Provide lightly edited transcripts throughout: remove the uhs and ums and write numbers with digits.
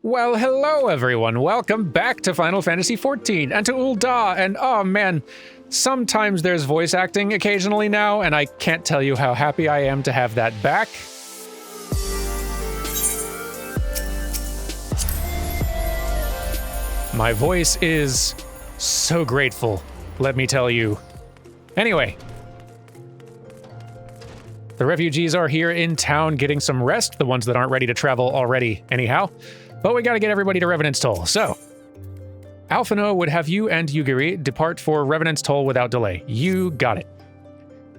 Well, hello everyone. Welcome back to Final Fantasy XIV and to Ul'dah. And oh man, sometimes there's voice acting occasionally now, and I can't tell you how happy I am to have that back. My voice is so grateful, let me tell you. Anyway, the refugees are here in town getting some rest, the ones that aren't ready to travel already anyhow. But we gotta get everybody to Revenant's Toll, so... Alphino would have you and Yugiri depart for Revenant's Toll without delay. You got it.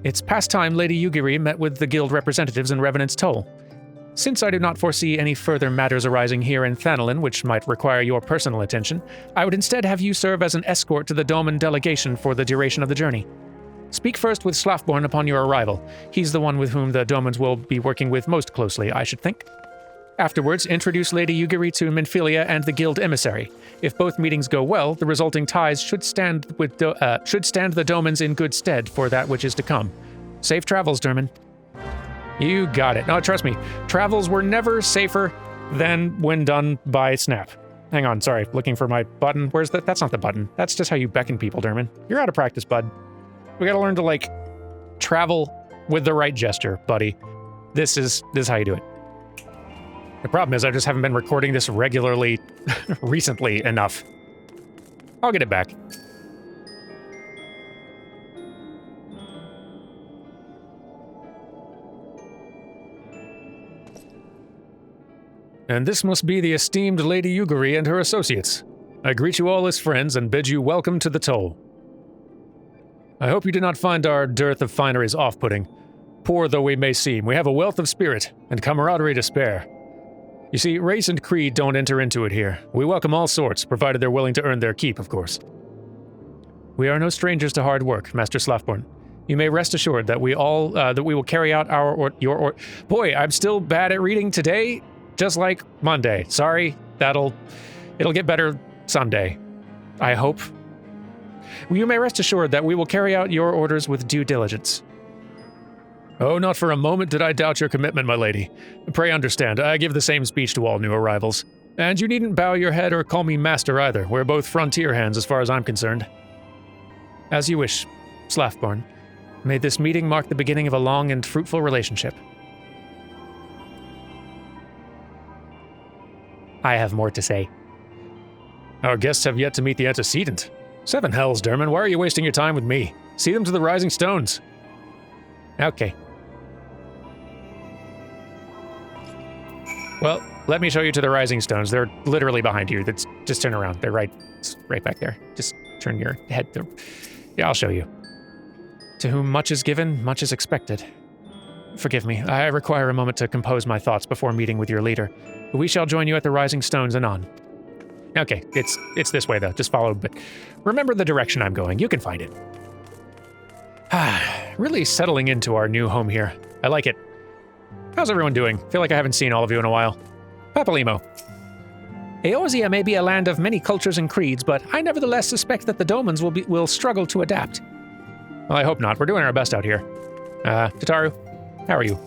It's past time Lady Yugiri met with the guild representatives in Revenant's Toll. Since I do not foresee any further matters arising here in Thanalin which might require your personal attention, I would instead have you serve as an escort to the Doman delegation for the duration of the journey. Speak first with Slafborn upon your arrival. He's the one with whom the Domans will be working with most closely, I should think. Afterwards, introduce Lady Yugiri to Minfilia and the guild emissary. If both meetings go well, the resulting ties should stand the Domans in good stead for that which is to come. Safe travels, Derman. You got it. No, trust me, travels were never safer than when done by Snap. Hang on, sorry, looking for my button. Where's that? That's not the button. That's just how you beckon people, Derman. You're out of practice, bud. We gotta learn to, travel with the right gesture, buddy. This is how you do it. The problem is I just haven't been recording this regularly recently enough. I'll get it back. And this must be the esteemed Lady Yugiri and her associates. I greet you all as friends and bid you welcome to the Toll. I hope you do not find our dearth of fineries off-putting. Poor though we may seem, we have a wealth of spirit and camaraderie to spare. You see, race and creed don't enter into it here. We welcome all sorts, provided they're willing to earn their keep, of course. We are no strangers to hard work, Master Slafborn. You may rest assured that we will carry out your Boy, I'm still bad at reading today, just like Monday. Sorry, it'll get better someday. I hope. You may rest assured that we will carry out your orders with due diligence. Oh, not for a moment did I doubt your commitment, my lady. Pray understand, I give the same speech to all new arrivals. And you needn't bow your head or call me master either. We're both frontier hands as far as I'm concerned. As you wish, Slafborn. May this meeting mark the beginning of a long and fruitful relationship. I have more to say. Our guests have yet to meet the antecedent. Seven hells, Derman, why are you wasting your time with me? See them to the Rising Stones. Okay. Well, let me show you to the Rising Stones. They're literally behind you. Just turn around. They're right back there. Just turn your head. Yeah, I'll show you. To whom much is given, much is expected. Forgive me, I require a moment to compose my thoughts before meeting with your leader. We shall join you at the Rising Stones anon. Okay, it's this way though. Just follow, but remember the direction I'm going. You can find it. Really settling into our new home here. I like it. How's everyone doing? Feel like I haven't seen all of you in a while. Papalimo. Eorzea may be a land of many cultures and creeds, but I nevertheless suspect that the Domans will struggle to adapt. Well, I hope not. We're doing our best out here. Tataru, how are you?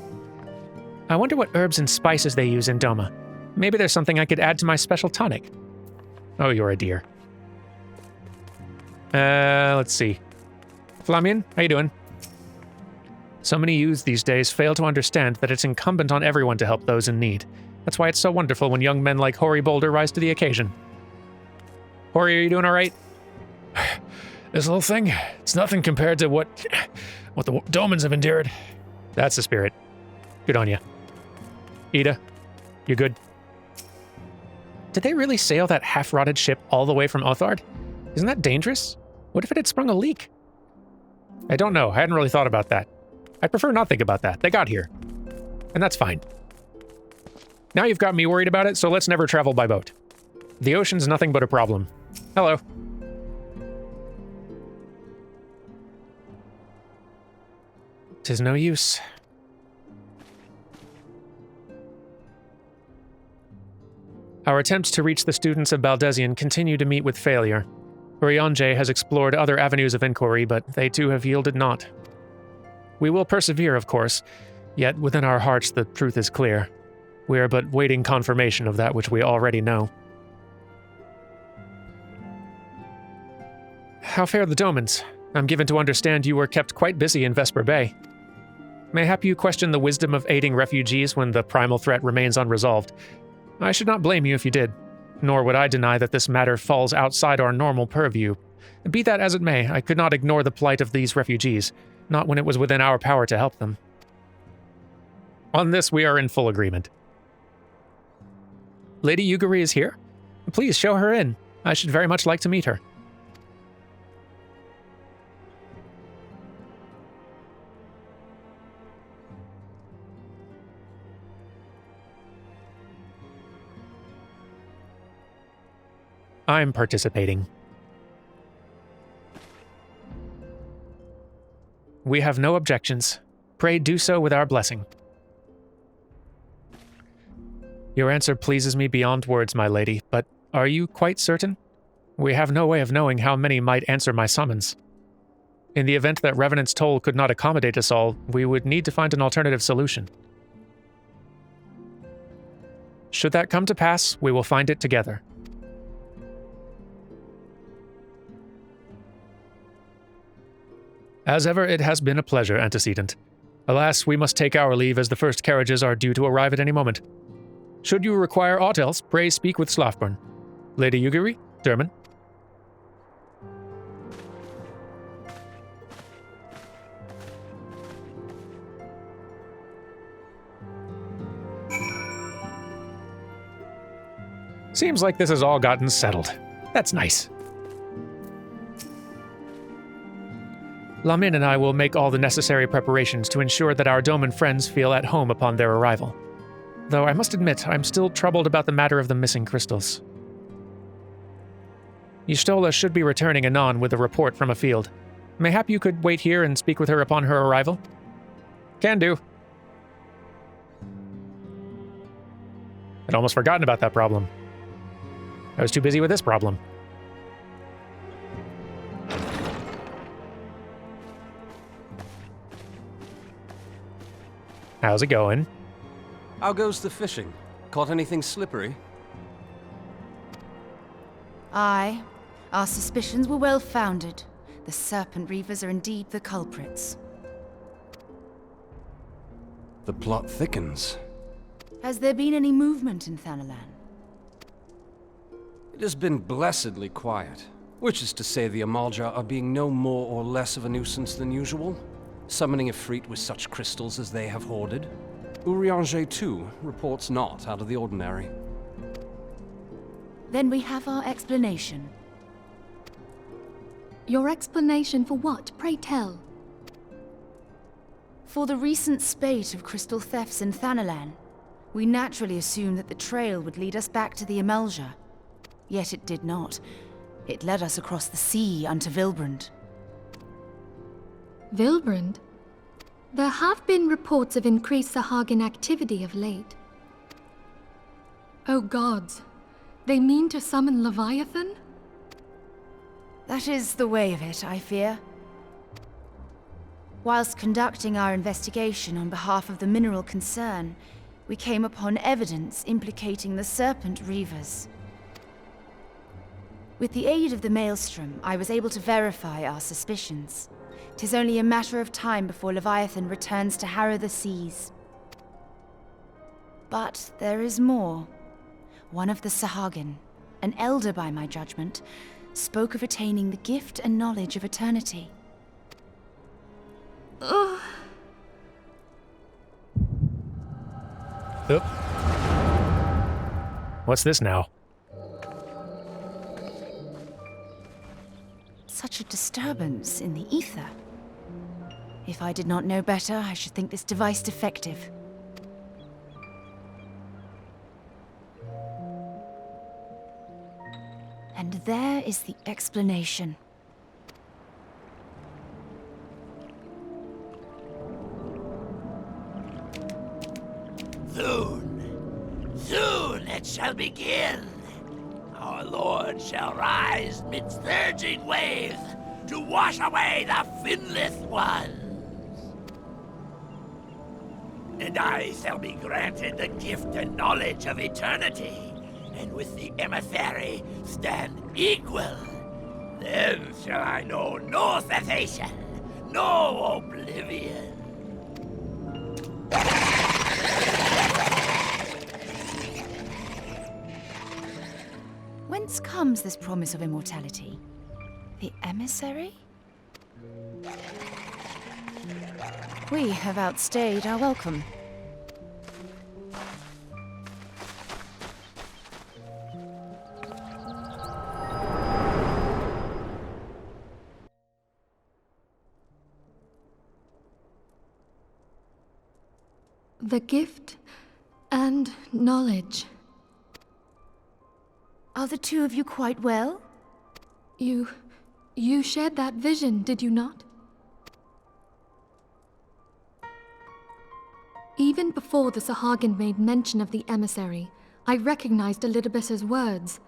I wonder what herbs and spices they use in Doma. Maybe there's something I could add to my special tonic. Oh, you're a dear. Let's see. Flamian, how you doing? So many youths these days fail to understand that it's incumbent on everyone to help those in need. That's why it's so wonderful when young men like Hori Boulder rise to the occasion. Hori, are you doing all right? This little thing, it's nothing compared to what the Domans have endured. That's the spirit. Good on you. Ida, you good? Did they really sail that half-rotted ship all the way from Othard? Isn't that dangerous? What if it had sprung a leak? I don't know. I hadn't really thought about that. I prefer not think about that. They got here. And that's fine. Now you've got me worried about it, so let's never travel by boat. The ocean's nothing but a problem. Hello. Tis no use. Our attempts to reach the students of Baldesion continue to meet with failure. Urianger has explored other avenues of inquiry, but they too have yielded naught. We will persevere, of course, yet within our hearts the truth is clear. We are but waiting confirmation of that which we already know. How fare the Domans? I'm given to understand you were kept quite busy in Vesper Bay. Mayhap you question the wisdom of aiding refugees when the primal threat remains unresolved. I should not blame you if you did, nor would I deny that this matter falls outside our normal purview. Be that as it may, I could not ignore the plight of these refugees, not when it was within our power to help them. On this, we are in full agreement. Lady Yugiri is here? Please show her in. I should very much like to meet her. I'm participating. We have no objections. Pray do so with our blessing. Your answer pleases me beyond words, my lady, but are you quite certain? We have no way of knowing how many might answer my summons. In the event that Revenant's toll could not accommodate us all, we would need to find an alternative solution. Should that come to pass, we will find it together. As ever, it has been a pleasure, Antecedent. Alas, we must take our leave as the first carriages are due to arrive at any moment. Should you require aught else, pray speak with Slofburn. Lady Yugiri, Derman. Seems like this has all gotten settled. That's nice. Lamin and I will make all the necessary preparations to ensure that our Doman friends feel at home upon their arrival. Though I must admit, I'm still troubled about the matter of the missing crystals. Y'shtola should be returning anon with a report from afield. Mayhap you could wait here and speak with her upon her arrival? Can do. I'd almost forgotten about that problem. I was too busy with this problem. How's it going? How goes the fishing? Caught anything slippery? Aye. Our suspicions were well founded. The Serpent Reavers are indeed the culprits. The plot thickens. Has there been any movement in Thanalan? It has been blessedly quiet, which is to say the Amalja are being no more or less of a nuisance than usual, summoning Ifrit with such crystals as they have hoarded. Urianger, too, reports not out of the ordinary. Then we have our explanation. Your explanation for what, pray tell? For the recent spate of crystal thefts in Thanalan, we naturally assumed that the trail would lead us back to the Amalja. Yet it did not. It led us across the sea unto Vilbrand. Vilbrand? There have been reports of increased Sahagin activity of late. Oh gods, they mean to summon Leviathan? That is the way of it, I fear. Whilst conducting our investigation on behalf of the mineral concern, we came upon evidence implicating the Serpent Reavers. With the aid of the Maelstrom, I was able to verify our suspicions. 'Tis only a matter of time before Leviathan returns to harrow the seas. But there is more. One of the Sahagin, an elder by my judgment, spoke of attaining the gift and knowledge of eternity. Oop. What's this now? Such a disturbance in the ether. If I did not know better, I should think this device defective. And there is the explanation. Soon it shall begin. Our Lord shall rise midst surging wave to wash away the finless ones. and I shall be granted the gift and knowledge of eternity, and with the emissary stand equal. Then shall I know no cessation, no oblivion. Whence comes this promise of immortality? The emissary? We have outstayed our welcome. The gift and knowledge. Are the two of you quite well? You shared that vision, did you not? Even before the Sahagin made mention of the emissary, I recognized Elidibus's words.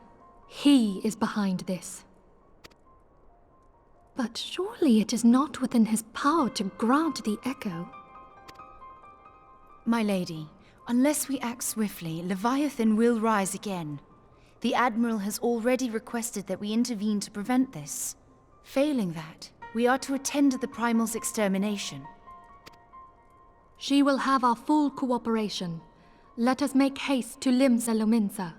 He is behind this. But surely it is not within his power to grant the echo. My lady, unless we act swiftly, Leviathan will rise again. The Admiral has already requested that we intervene to prevent this. Failing that, we are to attend to the Primal's extermination. She will have our full cooperation. Let us make haste to Limsa Lominsa.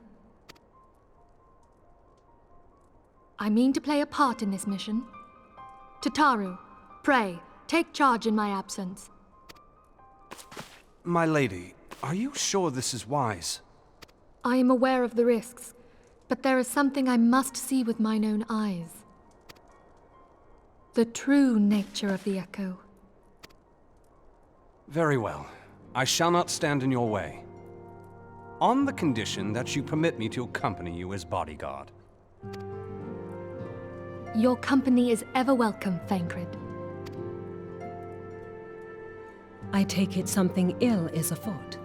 I mean to play a part in this mission. Tataru, pray, take charge in my absence. My lady, are you sure this is wise? I am aware of the risks, but there is something I must see with mine own eyes. The true nature of the echo. Very well. I shall not stand in your way. On the condition that you permit me to accompany you as bodyguard. Your company is ever welcome, Thancred. I take it something ill is afoot.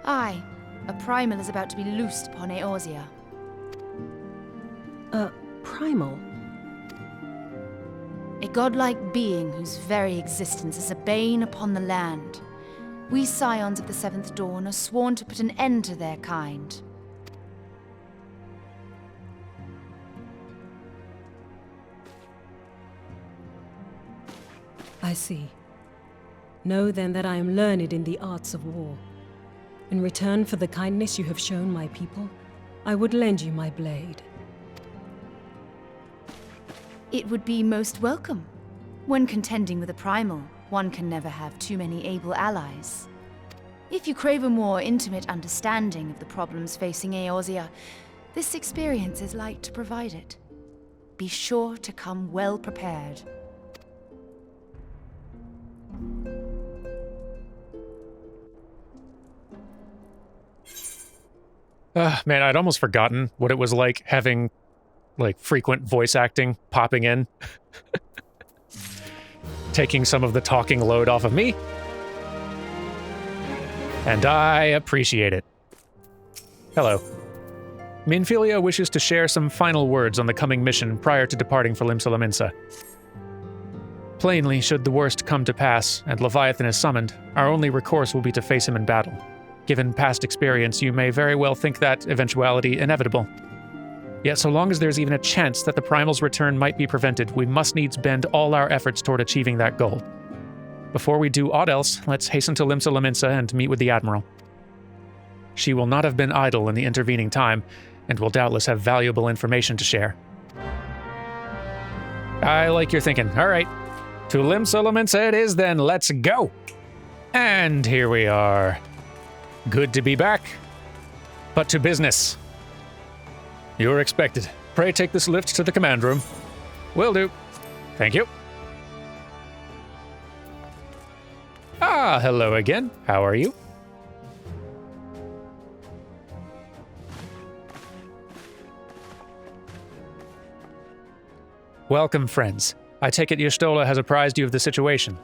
Aye, a Primal is about to be loosed upon Eorzea. A primal? A godlike being whose very existence is a bane upon the land. We scions of the Seventh Dawn are sworn to put an end to their kind. I see. Know then that I am learned in the arts of war. In return for the kindness you have shown my people, I would lend you my blade. It would be most welcome. When contending with a Primal, one can never have too many able allies. If you crave a more intimate understanding of the problems facing Eorzea, this experience is like to provide it. Be sure to come well prepared. Man, I'd almost forgotten what it was like having, frequent voice acting popping in. Taking some of the talking load off of me. And I appreciate it. Hello. Minfilia wishes to share some final words on the coming mission prior to departing for Limsa Lominsa. Plainly, should the worst come to pass, and Leviathan is summoned, our only recourse will be to face him in battle. Given past experience, you may very well think that eventuality inevitable. Yet so long as there's even a chance that the Primal's return might be prevented, we must needs bend all our efforts toward achieving that goal. Before we do aught else, let's hasten to Limsa Lominsa and meet with the Admiral. She will not have been idle in the intervening time, and will doubtless have valuable information to share. I like your thinking. All right. To Limsa Lominsa it is then. Let's go! And here we are. Good to be back. But to business. You're expected. Pray take this lift to the command room. Will do. Thank you. Ah, hello again. How are you? Welcome, friends. I take it Y'shtola has apprised you of the situation.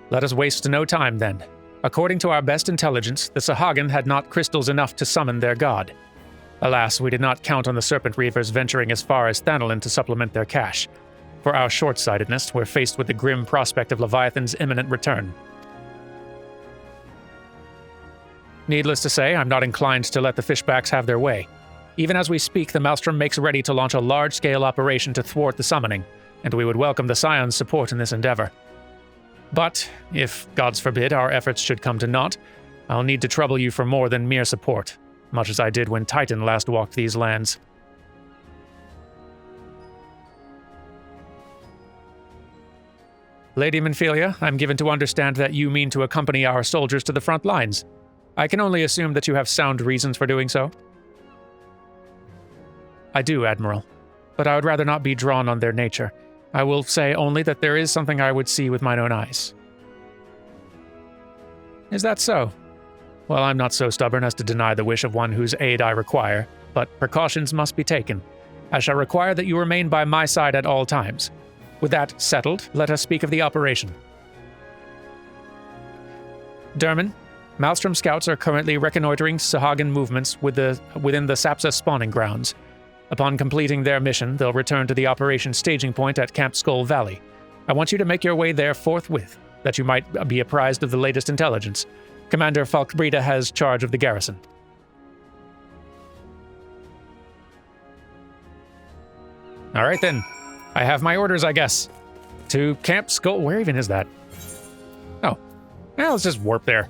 Let us waste no time, then. According to our best intelligence, the Sahagin had not crystals enough to summon their god. Alas, we did not count on the Serpent Reavers venturing as far as Thanalan to supplement their cache. For our short-sightedness, we're faced with the grim prospect of Leviathan's imminent return. Needless to say, I'm not inclined to let the fishbacks have their way. Even as we speak, the Maelstrom makes ready to launch a large-scale operation to thwart the summoning, and we would welcome the Scion's support in this endeavor. But, if, gods forbid, our efforts should come to naught, I'll need to trouble you for more than mere support, much as I did when Titan last walked these lands. Lady Minfilia, I'm given to understand that you mean to accompany our soldiers to the front lines. I can only assume that you have sound reasons for doing so. I do, Admiral, but I would rather not be drawn on their nature. I will say only that there is something I would see with mine own eyes. Is that so? Well, I'm not so stubborn as to deny the wish of one whose aid I require, but precautions must be taken. I shall require that you remain by my side at all times. With that settled, let us speak of the operation. Derman, Maelstrom scouts are currently reconnoitering Sahagin movements within the Sapsa spawning grounds. Upon completing their mission, they'll return to the operation staging point at Camp Skull Valley. I want you to make your way there forthwith, that you might be apprised of the latest intelligence. Commander Falkbrida has charge of the garrison. All right then. I have my orders, I guess. To Camp Skull... Where even is that? Oh. Well, let's just warp there.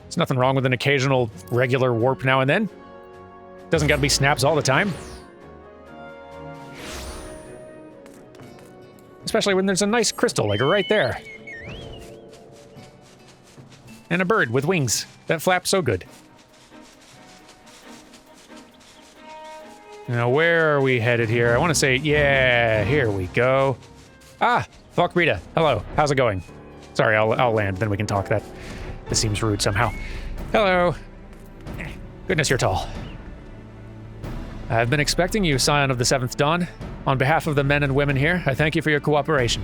There's nothing wrong with an occasional regular warp now and then. Doesn't gotta be snaps all the time. Especially when there's a nice crystal, like right there. And a bird with wings that flap so good. Now, where are we headed here? I want to say, yeah, here we go. Ah, Falkbrida. Hello. How's it going? Sorry, I'll land, then we can talk. This seems rude somehow. Hello. Goodness, you're tall. I've been expecting you, Scion of the Seventh Dawn. On behalf of the men and women here, I thank you for your cooperation.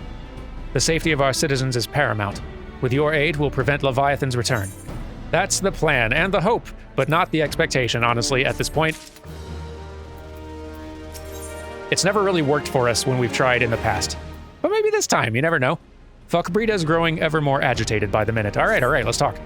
The safety of our citizens is paramount. With your aid, we'll prevent Leviathan's return. That's the plan and the hope, but not the expectation, honestly, at this point. It's never really worked for us when we've tried in the past. But maybe this time, you never know. Falkbrida is growing ever more agitated by the minute. All right, let's talk.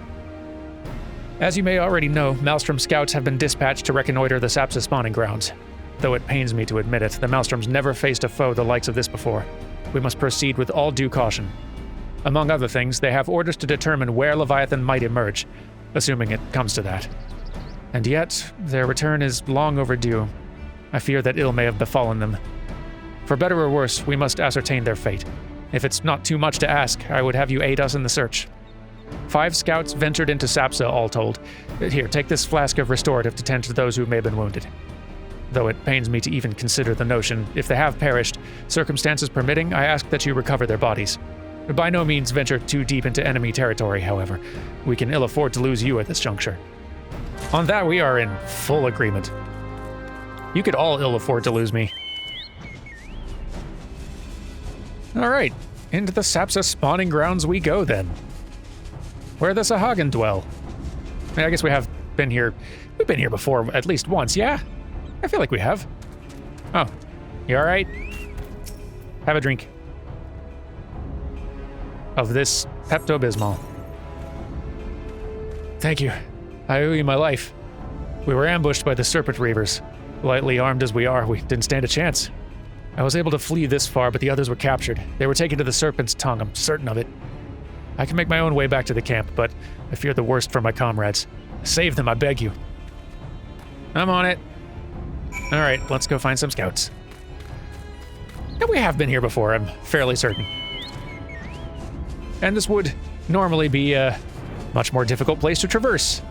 As you may already know, Maelstrom scouts have been dispatched to reconnoiter the Sapsa spawning grounds. Though it pains me to admit it, the Maelstroms never faced a foe the likes of this before. We must proceed with all due caution. Among other things, they have orders to determine where Leviathan might emerge, assuming it comes to that. And yet, their return is long overdue. I fear that ill may have befallen them. For better or worse, we must ascertain their fate. If it's not too much to ask, I would have you aid us in the search. 5 scouts ventured into Sapsa, all told. Here, take this flask of restorative to tend to those who may have been wounded. Though it pains me to even consider the notion, if they have perished, circumstances permitting, I ask that you recover their bodies. By no means venture too deep into enemy territory, however. We can ill afford to lose you at this juncture. On that, we are in full agreement. You could all ill afford to lose me. Alright, into the Sapsa spawning grounds we go then. Where the Sahagin dwell. I guess we have been here. We've been here before at least once, yeah? I feel like we have. Oh, you alright? Have a drink. Of this Pepto-Bismol. Thank you. I owe you my life. We were ambushed by the Serpent Reavers. Lightly armed as we are, we didn't stand a chance. I was able to flee this far, but the others were captured. They were taken to the Serpent's Tongue, I'm certain of it. I can make my own way back to the camp, but I fear the worst for my comrades. Save them, I beg you. I'm on it. Alright, let's go find some scouts. And we have been here before, I'm fairly certain. And this would normally be a much more difficult place to traverse,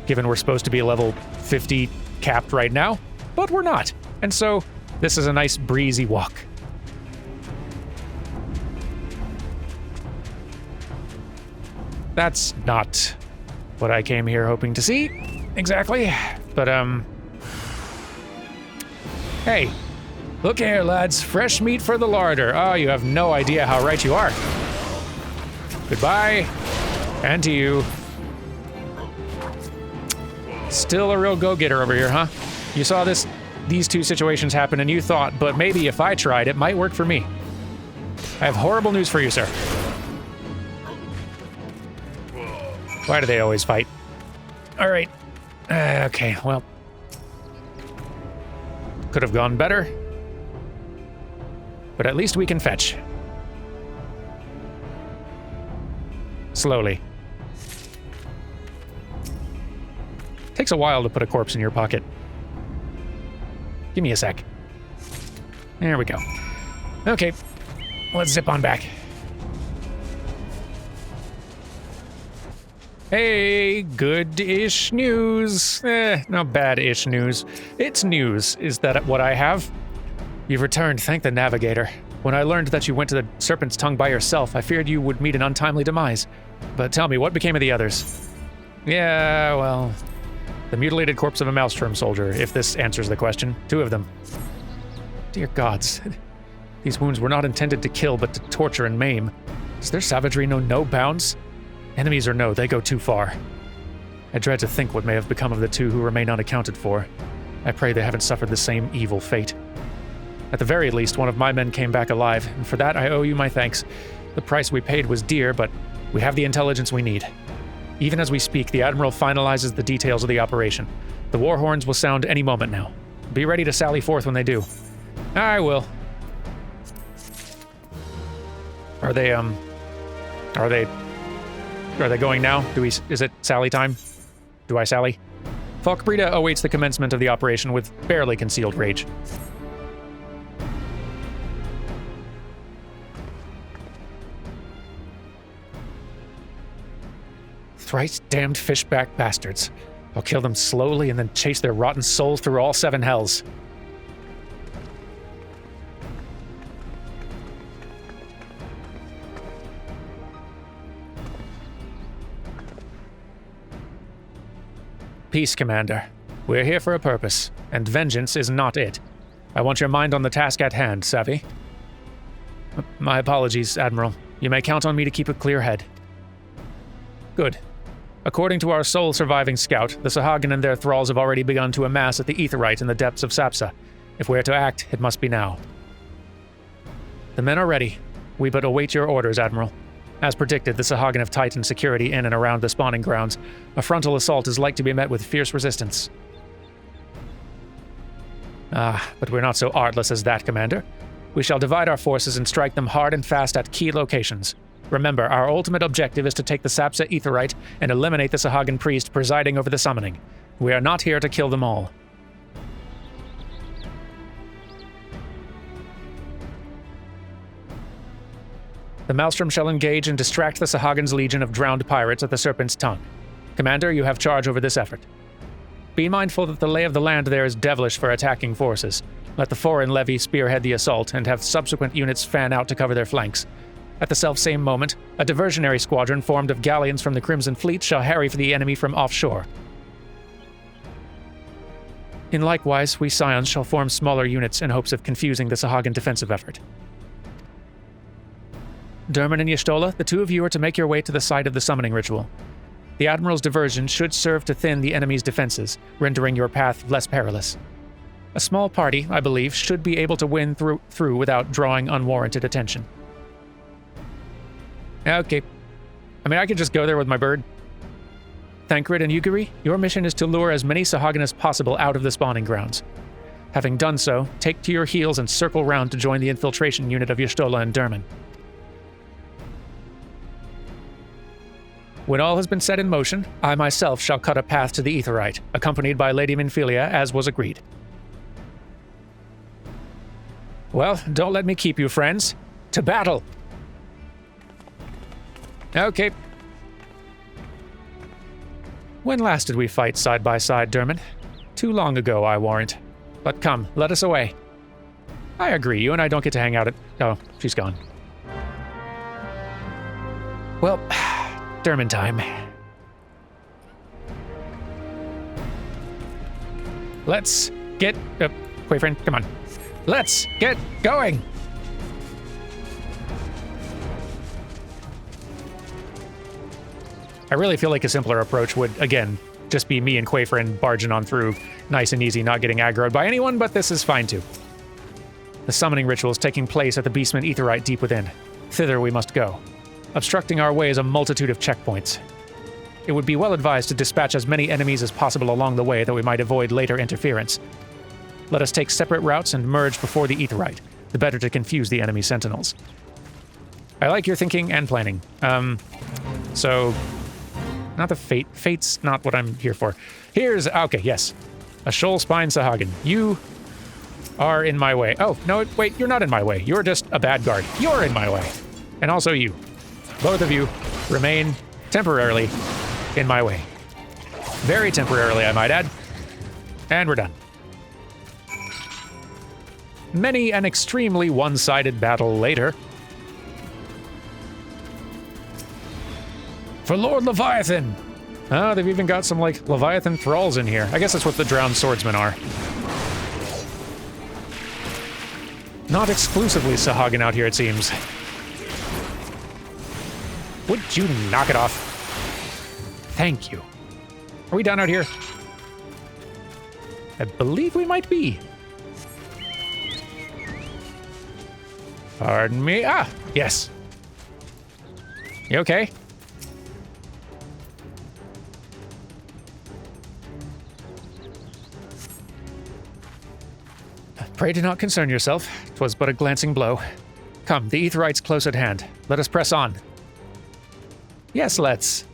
given we're supposed to be level 50 capped right now, but we're not. And so, this is a nice breezy walk. That's not what I came here hoping to see, exactly, but hey, look here, lads, fresh meat for the larder. Oh, you have no idea how right you are. Goodbye, and to you. Still a real go-getter over here, huh? You saw these two situations happen and you thought, but maybe if I tried, it might work for me. I have horrible news for you, sir. Why do they always fight? All right. Okay, well. Could have gone better. But at least we can fetch. Slowly. Takes a while to put a corpse in your pocket. Give me a sec. There we go. Okay, let's zip on back. Hey, good-ish news. Not bad-ish news. It's news, is that what I have? You've returned, thank the Navigator. When I learned that you went to the Serpent's Tongue by yourself, I feared you would meet an untimely demise. But tell me, what became of the others? Yeah, well, the mutilated corpse of a Maelstrom soldier, if this answers the question. 2 of them. Dear gods. These wounds were not intended to kill, but to torture and maim. Does their savagery know no bounds? Enemies or no, they go too far. I dread to think what may have become of the 2 who remain unaccounted for. I pray they haven't suffered the same evil fate. At the very least, one of my men came back alive, and for that I owe you my thanks. The price we paid was dear, but we have the intelligence we need. Even as we speak, the Admiral finalizes the details of the operation. The war horns will sound any moment now. Be ready to sally forth when they do. I will. Are they going now? Is it sally time? Do I sally? Falkbreda awaits the commencement of the operation with barely concealed rage. Thrice damned fishback bastards. I'll kill them slowly and then chase their rotten souls through all 7 hells. Peace, Commander. We're here for a purpose, and vengeance is not it. I want your mind on the task at hand, savvy? My apologies, Admiral. You may count on me to keep a clear head. Good. According to our sole surviving scout, the Sahagin and their thralls have already begun to amass at the Aetheryte in the depths of Sapsa. If we're to act, it must be now. The men are ready. We but await your orders, Admiral. As predicted, the Sahagin have tightened security in and around the spawning grounds. A frontal assault is like to be met with fierce resistance. But we're not so artless as that, Commander. We shall divide our forces and strike them hard and fast at key locations. Remember, our ultimate objective is to take the Sapsa Aetheryte and eliminate the Sahagin priest presiding over the summoning. We are not here to kill them all. The Maelstrom shall engage and distract the Sahagin's legion of drowned pirates at the Serpent's Tongue. Commander, you have charge over this effort. Be mindful that the lay of the land there is devilish for attacking forces. Let the foreign levy spearhead the assault and have subsequent units fan out to cover their flanks. At the selfsame moment, a diversionary squadron formed of galleons from the Crimson Fleet shall harry for the enemy from offshore. In likewise, we Scions shall form smaller units in hopes of confusing the Sahagin defensive effort. Derman and Y'shtola, the 2 of you are to make your way to the site of the summoning ritual. The Admiral's diversion should serve to thin the enemy's defenses, rendering your path less perilous. A small party, I believe, should be able to win through without drawing unwarranted attention. Okay. I could just go there with my bird. Thancred and Yugiri, your mission is to lure as many Sahagin as possible out of the spawning grounds. Having done so, take to your heels and circle round to join the infiltration unit of Y'shtola and Derman. When all has been set in motion, I myself shall cut a path to the Aetheryte, accompanied by Lady Minfilia, as was agreed. Well, don't let me keep you, friends. To battle! Okay. When last did we fight side by side, Derman? Too long ago, I warrant. But come, let us away. I agree, you and I don't get to hang out at... Oh, she's gone. Well, Derman time. Let's get... Quayfriend, come on. Let's get going! I really feel like a simpler approach would, again, just be me and Quayfriend barging on through, nice and easy, not getting aggroed by anyone, but this is fine too. The summoning ritual is taking place at the Beastman Aetheryte deep within. Thither we must go. Obstructing our way is a multitude of checkpoints. it would be well advised to dispatch as many enemies as possible along the way that we might avoid later interference. Let us take separate routes and merge before the Aetheryte, the better to confuse the enemy sentinels. I like your thinking and planning. So, not the fate. Fate's not what I'm here for. Here's, okay, yes. A shoal spine Sahagin. You are in my way. Oh, no, wait, you're not in my way. You're just a bad guard. You're in my way. And also you. Both of you remain temporarily in my way. Very temporarily, I might add. And we're done. Many an extremely one-sided battle later. For Lord Leviathan! Oh, they've even got some, like, Leviathan thralls in here. I guess that's what the drowned swordsmen are. Not exclusively Sahagin out here, it seems. Would you knock it off? Thank you. Are we done out here? I believe we might be. Pardon me. Ah, yes. You okay? Pray do not concern yourself. 'Twas but a glancing blow. Come, the Aetheryte's close at hand. Let us press on. Yes, let's.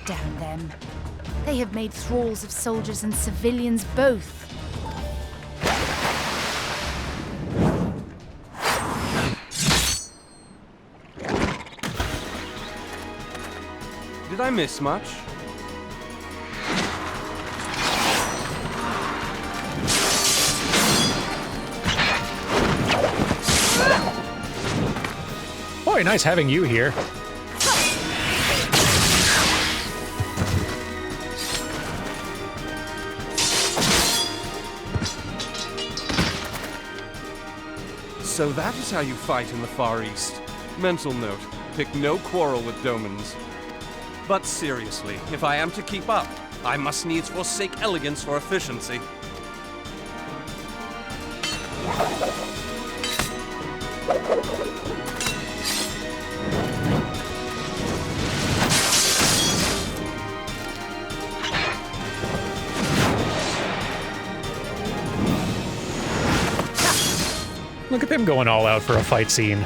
Damn them. They have made thralls of soldiers and civilians both. Did I miss much? Boy, nice having you here. So that is how you fight in the Far East. Mental note, pick no quarrel with Domans. But seriously, if I am to keep up, I must needs forsake elegance for efficiency. Look at them going all out for a fight scene.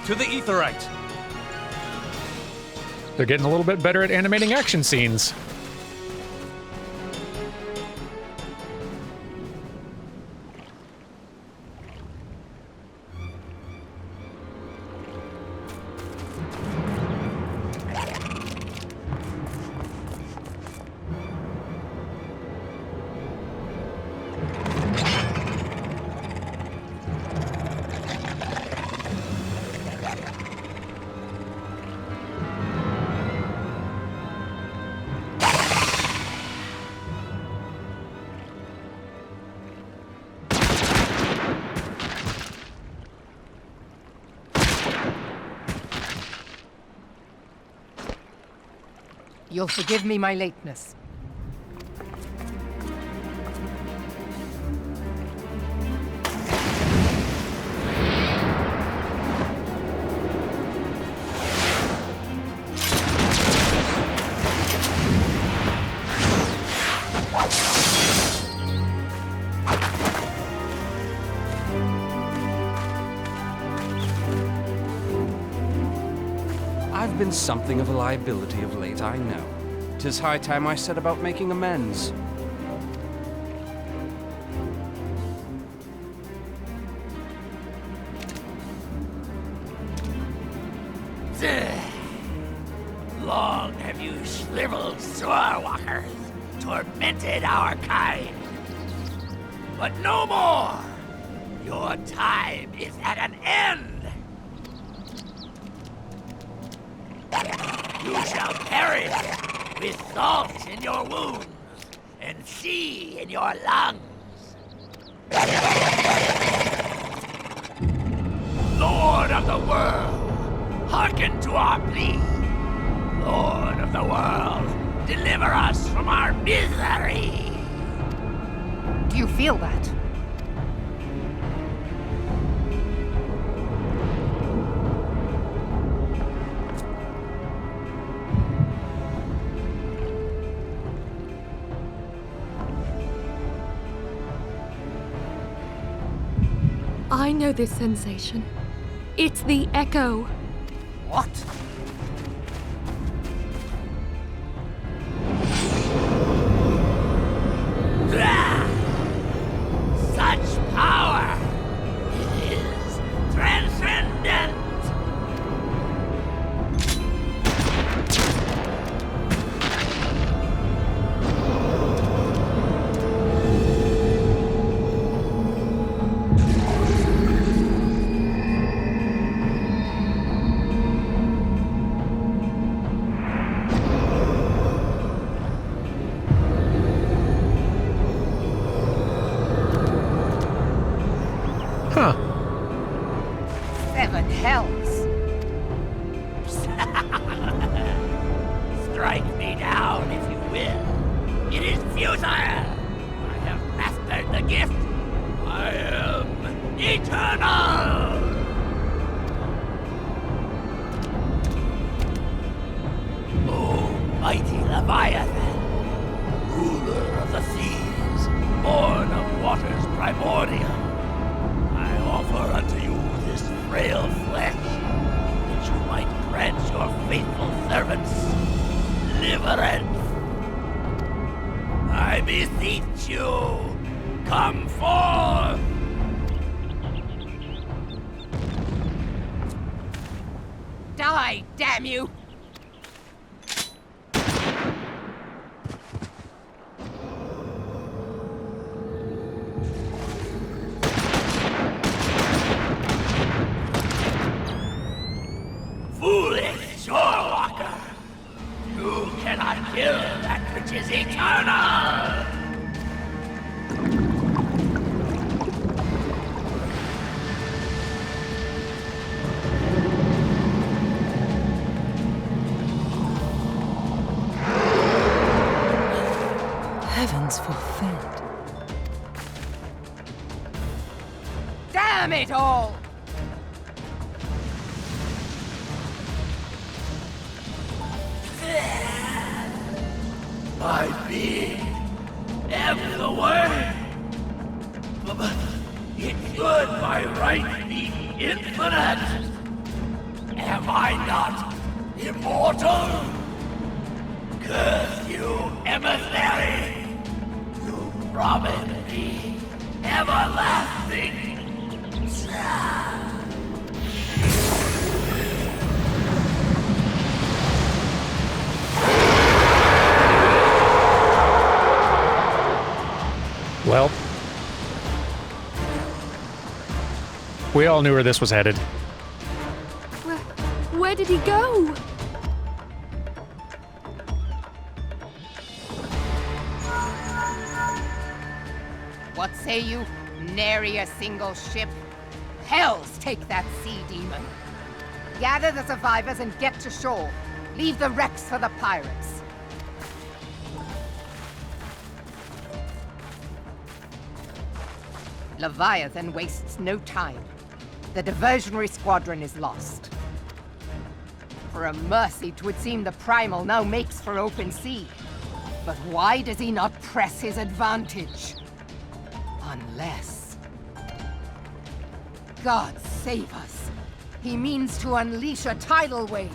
To the Aetheryte! They're getting a little bit better at animating action scenes. You'll forgive me my lateness. I've been something of a liability of late, I know. 'Tis high time I set about making amends. walkers tormented our kind. But no more! Your time is at an end! You shall perish with salt in your wounds and sea in your lungs. Lord of the world, hearken to our plea. Lord of the world, deliver us from our misery. Do you feel that? I know this sensation. It's the echo. What? Such power! It is transcendent! Huh. 7 hells. Strike me down if you will. It is futile. I have mastered the gift. I am eternal. Oh, mighty Leviathan, ruler of the seas, born of waters primordial. I offer unto you this frail flesh, that you might grant your faithful servants deliverance. I beseech you, come forth! Die, damn you! Foolish shorewalker! You cannot kill that which is eternal! Heavens forfend. Damn it all! My being, ever the way. But it should by right be infinite. Am I not immortal? Curse you, emissary! You promised me everlasting. Well, we all knew where this was headed. Where did he go? What say you? Nary a single ship? Hells take that sea demon. Gather the survivors and get to shore. Leave the wrecks for the pirates. Leviathan wastes no time. The diversionary squadron is lost. For a mercy, 'twould seem the Primal now makes for open sea. But why does he not press his advantage? Unless... God save us. He means to unleash a tidal wave.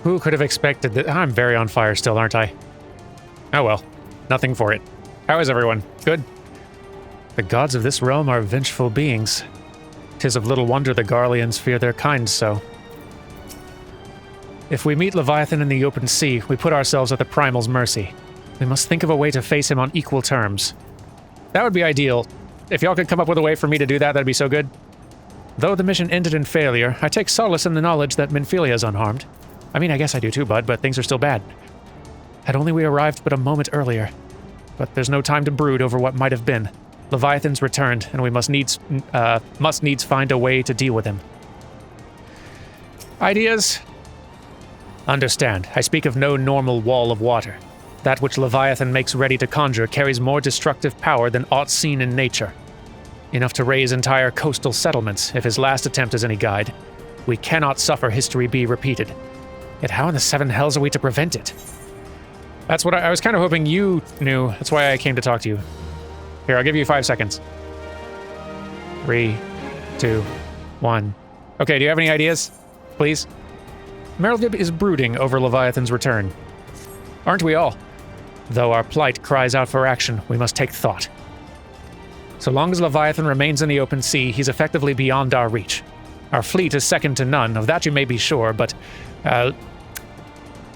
Who could have expected that? I'm very on fire still, aren't I? Oh well. nothing for it. How is everyone? Good? The gods of this realm are vengeful beings. 'Tis of little wonder the Garleans fear their kind so. If we meet Leviathan in the open sea, we put ourselves at the Primal's mercy. We must think of a way to face him on equal terms. That would be ideal. If y'all could come up with a way for me to do that, that'd be so good. Though the mission ended in failure, I take solace in the knowledge that Minfilia is unharmed. I mean, I guess I do too, bud, but things are still bad. Had only we arrived but a moment earlier. But there's no time to brood over what might have been. Leviathan's returned, and we must needs find a way to deal with him. Ideas? Understand, I speak of no normal wall of water. That which Leviathan makes ready to conjure carries more destructive power than aught seen in nature. Enough to raise entire coastal settlements, if his last attempt is any guide. We cannot suffer history be repeated. Yet how in the seven hells are we to prevent it? That's what I was kind of hoping you knew. That's why I came to talk to you. Here, I'll give you 5 seconds. 3, 2, 1. Okay, do you have any ideas? Please? Merlgib is brooding over Leviathan's return. Aren't we all? Though our plight cries out for action, we must take thought. So long as Leviathan remains in the open sea, he's effectively beyond our reach. Our fleet is second to none, of that you may be sure, but...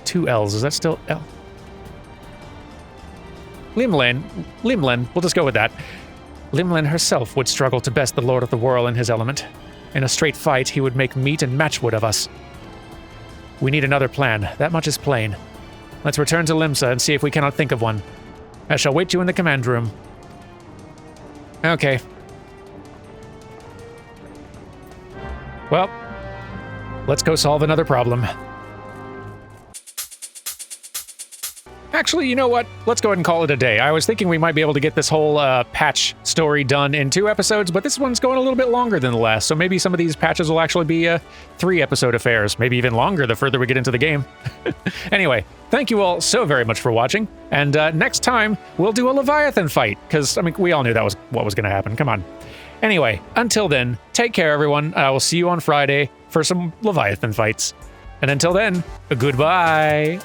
2 L's, is that still L? Limlin, we'll just go with that. Limlin herself would struggle to best the Lord of the Whorl in his element. In a straight fight, he would make meat and matchwood of us. We need another plan, that much is plain. Let's return to Limsa and see if we cannot think of one. I shall wait you in the command room. Okay. Well, let's go solve another problem. Actually, you know what? Let's go ahead and call it a day. I was thinking we might be able to get this whole patch story done in 2 episodes, but this one's going a little bit longer than the last, so maybe some of these patches will actually be 3-episode affairs, maybe even longer the further we get into the game. Anyway, thank you all so very much for watching, and next time we'll do a Leviathan fight, because, I mean, we all knew that was what was going to happen. Come on. Anyway, until then, take care, everyone. I will see you on Friday for some Leviathan fights. And until then, goodbye!